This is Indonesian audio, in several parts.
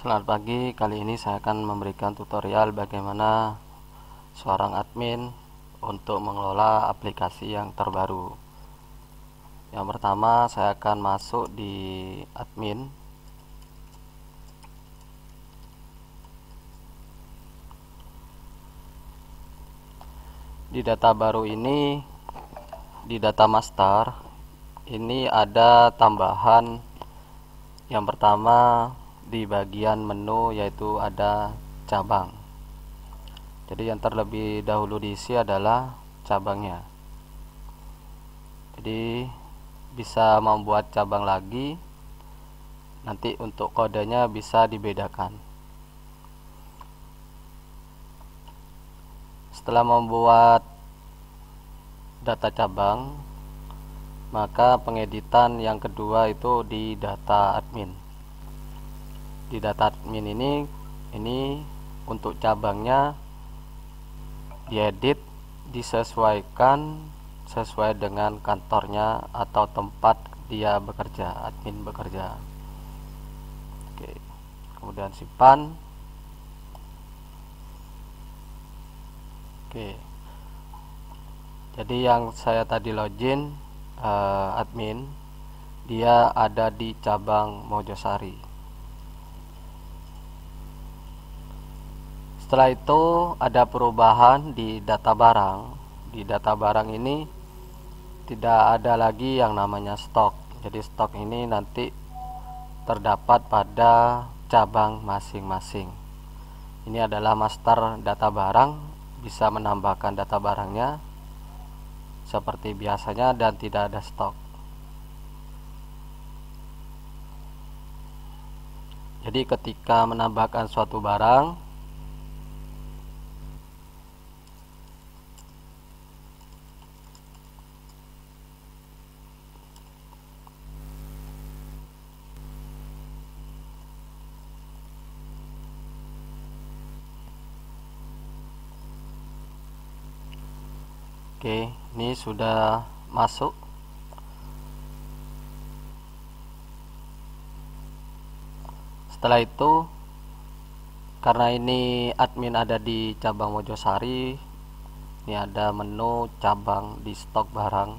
Selamat pagi, kali ini saya akan memberikan tutorial bagaimana seorang admin untuk mengelola aplikasi yang terbaru. Yang pertama, saya akan masuk di admin. Di data baru ini, di data master, ini ada tambahan. Yang pertama, di bagian menu yaitu ada cabang. Jadi yang terlebih dahulu diisi adalah cabangnya. Jadi bisa membuat cabang lagi. Nanti untuk kodenya bisa dibedakan. Setelah membuat data cabang, maka pengeditan yang kedua itu di data admin. Di data admin ini untuk cabangnya diedit, disesuaikan sesuai dengan kantornya atau tempat dia bekerja, admin bekerja. Oke, kemudian simpan. Oke, jadi yang saya tadi login admin, dia ada di cabang Mojosari. Setelah itu ada perubahan di data barang. Di data barang ini tidak ada lagi yang namanya stok. Jadi stok ini nanti terdapat pada cabang masing-masing. Ini adalah master data barang, bisa menambahkan data barangnya seperti biasanya dan tidak ada stok. Jadi ketika menambahkan suatu barang, oke, ini sudah masuk. Setelah itu, karena ini admin ada di cabang Mojosari, ini ada menu cabang di stok barang.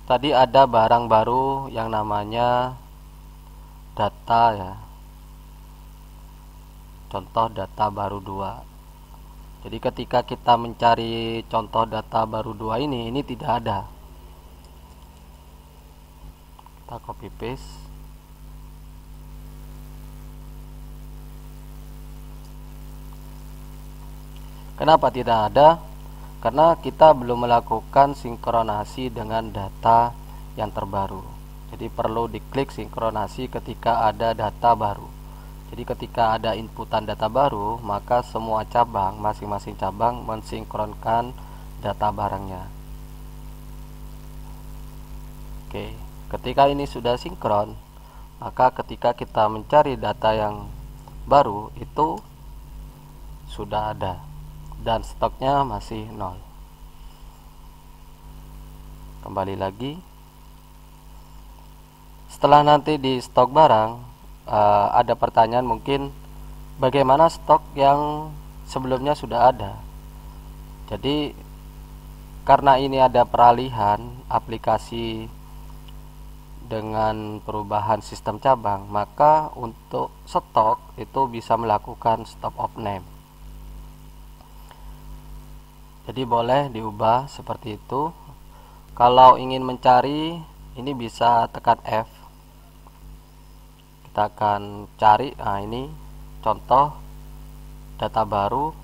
Tadi ada barang baru yang namanya data ya. Contoh data baru 2. Jadi ketika kita mencari contoh data baru 2 ini tidak ada. Kita copy paste. Kenapa tidak ada? Karena kita belum melakukan sinkronasi dengan data yang terbaru. Jadi perlu diklik sinkronasi ketika ada data baru. Jadi ketika ada inputan data baru, maka semua cabang, masing-masing cabang mensinkronkan data barangnya. Oke, ketika ini sudah sinkron, maka ketika kita mencari data yang baru itu sudah ada dan stoknya masih 0. Kembali lagi. Setelah nanti di stok barang, ada pertanyaan mungkin, bagaimana stok yang sebelumnya sudah ada? Jadi karena ini ada peralihan aplikasi dengan perubahan sistem cabang, maka untuk stok itu bisa melakukan stop of name. Jadi boleh diubah seperti itu. Kalau ingin mencari, ini bisa tekan F. Kita akan cari. Nah, ini contoh data baru.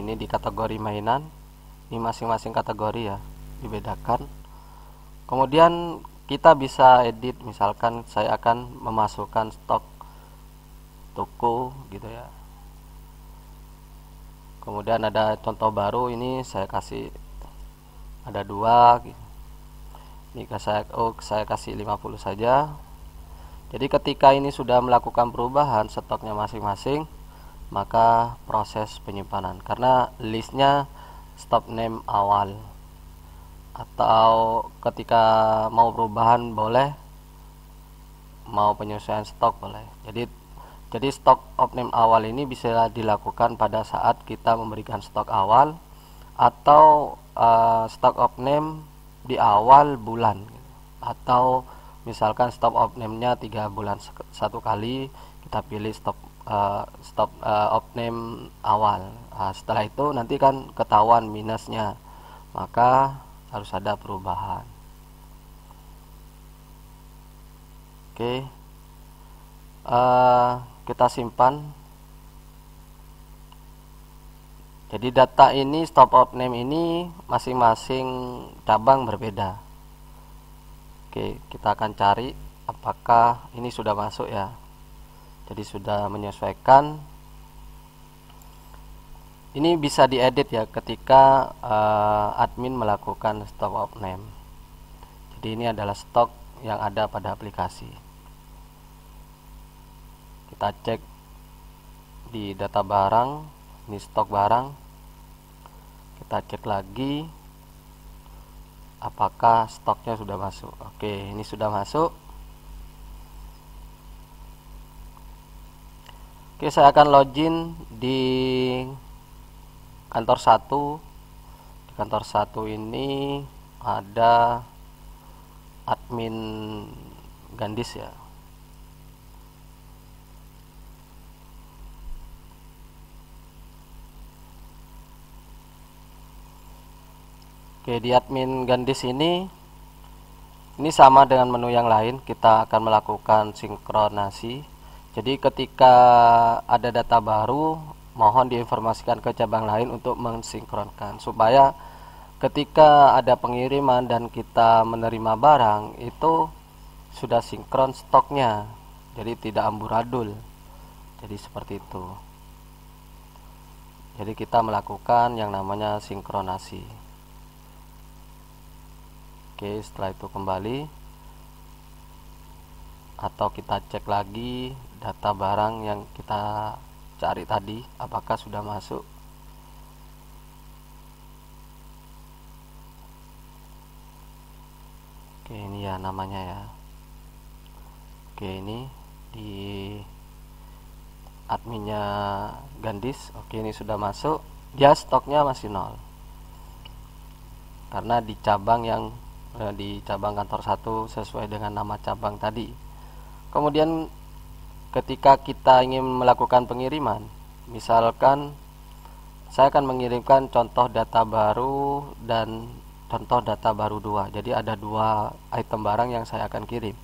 Ini di kategori mainan. Ini masing-masing kategori ya, dibedakan. Kemudian kita bisa edit. Misalkan saya akan memasukkan stok toko gitu ya. Kemudian ada contoh baru, ini saya kasih ada 2 gitu. Ini saya kasih 50 saja. Jadi ketika ini sudah melakukan perubahan stoknya masing-masing, maka proses penyimpanan, karena listnya stop name awal atau ketika mau perubahan boleh, mau penyesuaian stok boleh. Jadi stok opening awal ini bisa dilakukan pada saat kita memberikan stok awal atau stok opening di awal bulan, atau misalkan stop opening-nya 3 bulan satu kali, kita pilih stop opening awal. Setelah itu nanti kan ketahuan minusnya, maka harus ada perubahan. Oke, kita simpan. Jadi data ini, stop opening ini masing-masing cabang berbeda. Oke, kita akan cari apakah ini sudah masuk ya. Jadi sudah menyesuaikan. Ini bisa diedit ya ketika admin melakukan stop opening. Jadi ini adalah stok yang ada pada aplikasi. Kita cek di data barang, ini stok barang. Kita cek lagi apakah stoknya sudah masuk. Oke, ini sudah masuk. Oke, saya akan login di kantor 1. Di kantor 1 ini ada admin Gandis ya. Oke, di admin Gandis ini sama dengan menu yang lain, kita akan melakukan sinkronasi. Jadi ketika ada data baru, mohon diinformasikan ke cabang lain untuk mensinkronkan, supaya ketika ada pengiriman dan kita menerima barang itu sudah sinkron stoknya, jadi tidak amburadul. Jadi seperti itu. Jadi kita melakukan yang namanya sinkronasi. Oke, setelah itu kembali, atau kita cek lagi data barang yang kita cari tadi apakah sudah masuk. Oke, ini ya namanya ya. Oke, ini di adminnya Gandis. Oke, ini sudah masuk. Dia stoknya masih 0 karena di cabang di cabang kantor 1 sesuai dengan nama cabang tadi. Kemudian ketika kita ingin melakukan pengiriman, misalkan saya akan mengirimkan contoh data baru dan contoh data baru 2. Jadi ada 2 item barang yang saya akan kirim.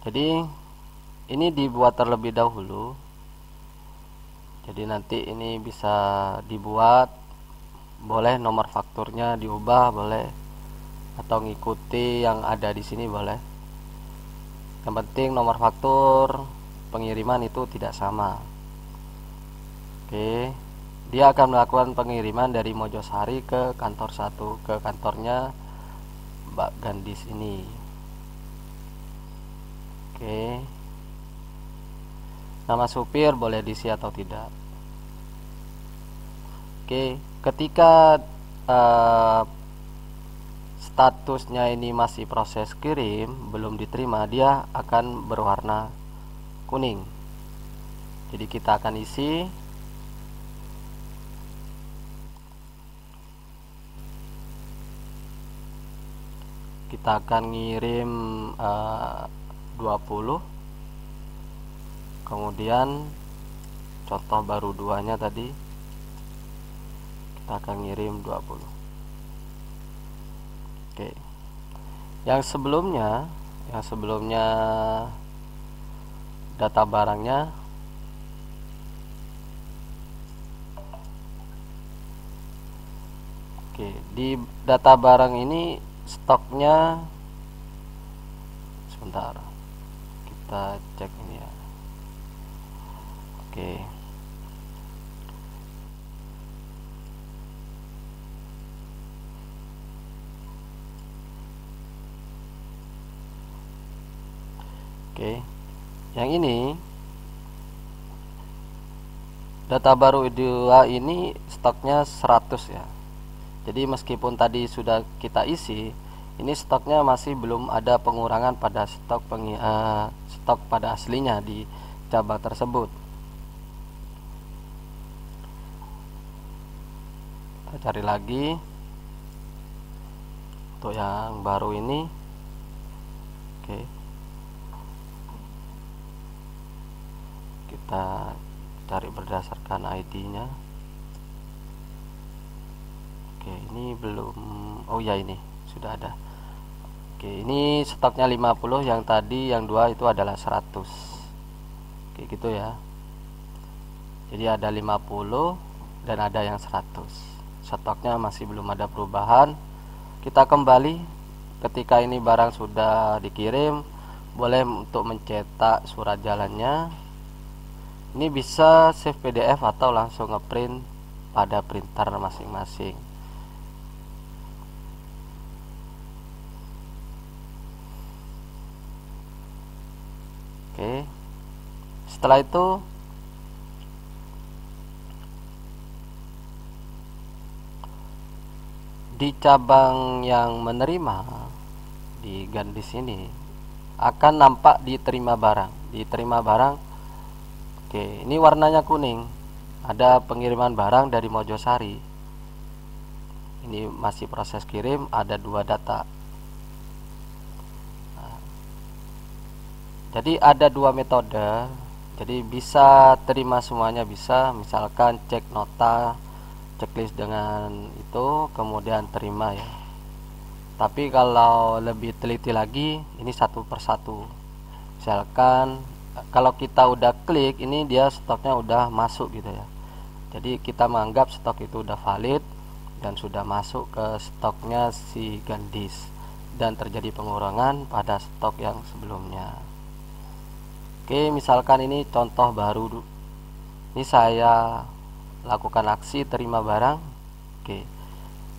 Jadi ini dibuat terlebih dahulu. Jadi nanti ini bisa dibuat, boleh nomor fakturnya diubah, boleh, atau ngikuti yang ada di sini boleh. Yang penting nomor faktur pengiriman itu tidak sama. Oke, dia akan melakukan pengiriman dari Mojosari ke kantor 1, ke kantornya Mbak Gandis ini. Oke, nama supir boleh diisi atau tidak. Oke, ketika statusnya ini masih proses kirim, belum diterima, dia akan berwarna kuning. Jadi kita akan isi. Kita akan ngirim 20. Kemudian contoh baru 2-nya tadi kita akan ngirim 20. Oke. Yang sebelumnya data barangnya oke, di data barang ini stoknya sebentar. Kita cek ini ya. Oke. Oke. Yang ini Data baru 2 ini stoknya 100 ya. Jadi meskipun tadi sudah kita isi, ini stoknya masih belum ada pengurangan pada stok pada aslinya di cabang tersebut. Kita cari lagi untuk yang baru ini. Oke, kita cari berdasarkan ID-nya. Oke, ini belum. Oh ya, ini sudah ada. Oke, ini stoknya 50, yang tadi yang 2 itu adalah 100. Oke, gitu ya. Jadi ada 50 dan ada yang 100. Stoknya masih belum ada perubahan. Kita kembali ketika ini barang sudah dikirim, boleh untuk mencetak surat jalannya. Ini bisa save PDF atau langsung ngeprint pada printer masing-masing. Oke, setelah itu di cabang yang menerima di Gandis ini akan nampak diterima barang. Oke, ini warnanya kuning, ada pengiriman barang dari Mojosari. Ini masih proses kirim, ada 2 data. Jadi ada 2 metode. Jadi bisa terima semuanya, bisa misalkan cek nota, checklist dengan itu, kemudian terima ya. Tapi kalau lebih teliti lagi, ini satu persatu. Misalkan kalau kita udah klik, ini dia stoknya udah masuk gitu ya. Jadi kita menganggap stok itu udah valid dan sudah masuk ke stoknya si Gandis, dan terjadi pengurangan pada stok yang sebelumnya. Oke, misalkan ini contoh baru. Ini saya lakukan aksi terima barang. Oke,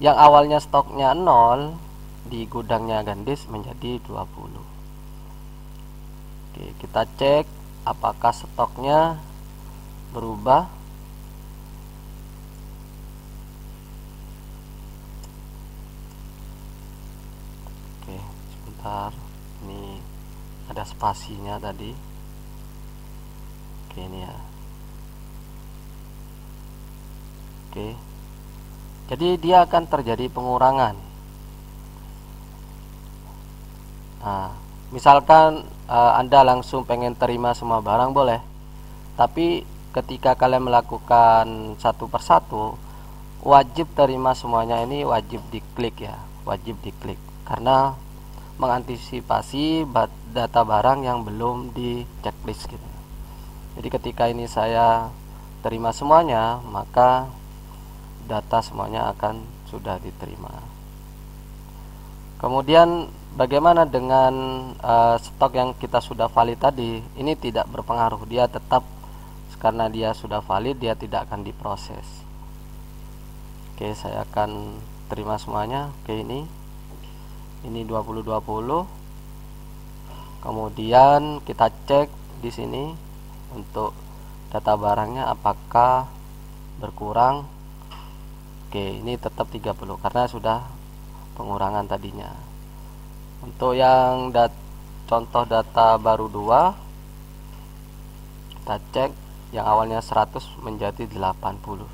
yang awalnya stoknya 0 di gudangnya Gandis menjadi 20. Oke, kita cek apakah stoknya berubah. Oke, sebentar, ini ada spasinya tadi. Oke, ini ya. Oke, jadi dia akan terjadi pengurangan. Nah, misalkan Anda langsung pengen terima semua barang, boleh. Tapi ketika kalian melakukan satu persatu, wajib terima semuanya, ini wajib diklik ya, wajib diklik, karena mengantisipasi data barang yang belum di checklist gitu. Jadi ketika ini saya terima semuanya, maka data semuanya akan sudah diterima. Kemudian bagaimana dengan stok yang kita sudah valid tadi? Ini tidak berpengaruh, dia tetap, karena dia sudah valid, dia tidak akan diproses. Oke, saya akan terima semuanya. Oke, ini 2020. Kemudian kita cek di sini untuk data barangnya apakah berkurang. Oke, ini tetap 30 karena sudah pengurangan tadinya. Untuk yang contoh data baru 2, kita cek yang awalnya 100 menjadi 80.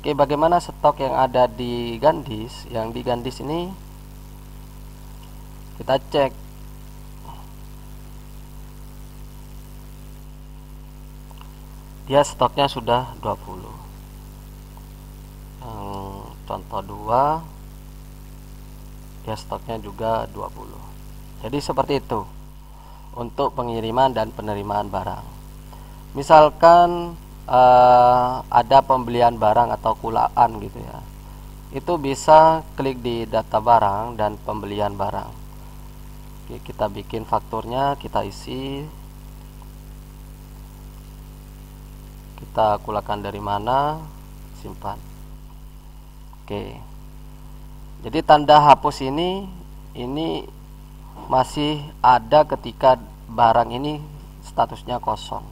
Oke, bagaimana stok yang ada di Gandis? Yang di Gandis ini kita cek. Dia stoknya sudah 20. Yang contoh 2, dia stoknya juga 20. Jadi seperti itu untuk pengiriman dan penerimaan barang. Misalkan ada pembelian barang atau kulaan gitu ya, itu bisa klik di data barang dan pembelian barang. Oke, kita bikin fakturnya, kita isi, kita kulakan dari mana, simpan. Oke, jadi tanda hapus ini masih ada ketika barang ini statusnya kosong.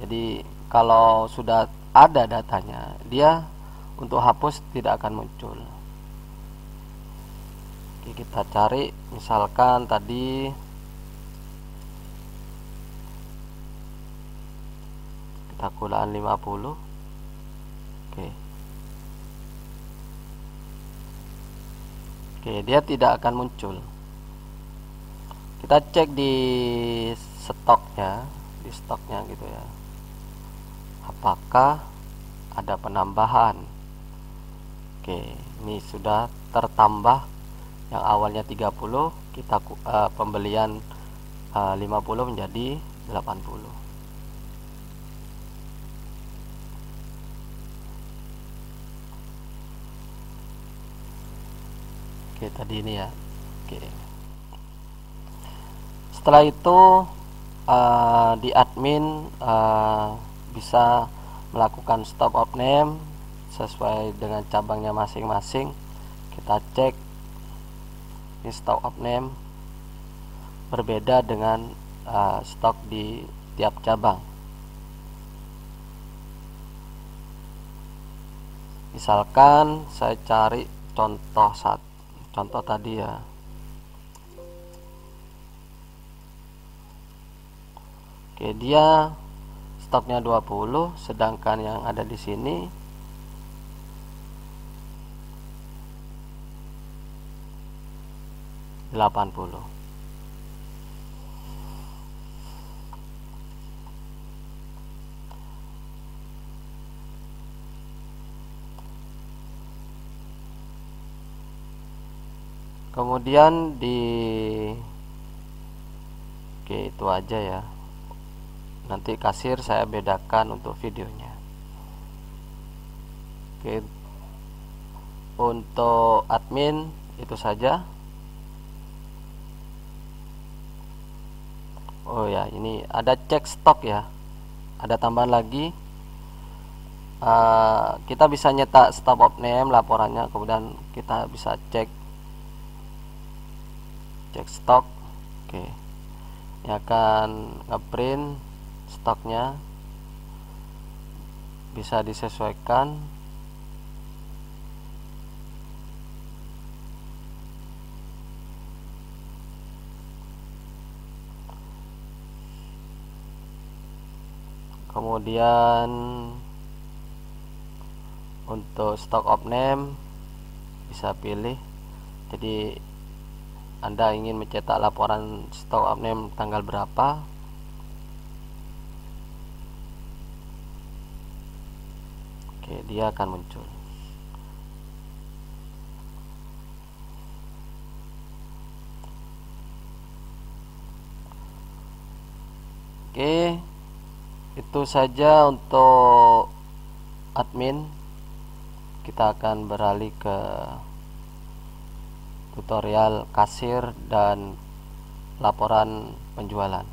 Jadi kalau sudah ada datanya, dia untuk hapus tidak akan muncul. Oke, kita cari misalkan tadi kita kulaan 50. Oke, dia tidak akan muncul. Kita cek di stoknya gitu ya, apakah ada penambahan. Oke, ini sudah tertambah. Yang awalnya 30, kita pembelian 50 menjadi 80. Oke, tadi ini ya. Oke. Setelah itu di admin bisa melakukan stop of name sesuai dengan cabangnya masing-masing. Kita cek ini stop of name berbeda dengan stok di tiap cabang. Misalkan saya cari contoh tadi ya. Oke, dia stoknya 20, sedangkan yang ada di sini $80. Kemudian oke, itu aja ya. Nanti kasir saya bedakan untuk videonya. Oke, untuk admin itu saja. Oh ya, ini ada cek stok ya, ada tambahan lagi. Kita bisa nyetak stop of name laporannya, kemudian kita bisa cek stok. Oke, ini akan ngeprint stoknya, bisa disesuaikan. Kemudian untuk stock of name bisa pilih. Jadi Anda ingin mencetak laporan stock of name tanggal berapa, oke, dia akan muncul. Oke, itu saja untuk admin. Kita akan beralih ke tutorial kasir dan laporan penjualan.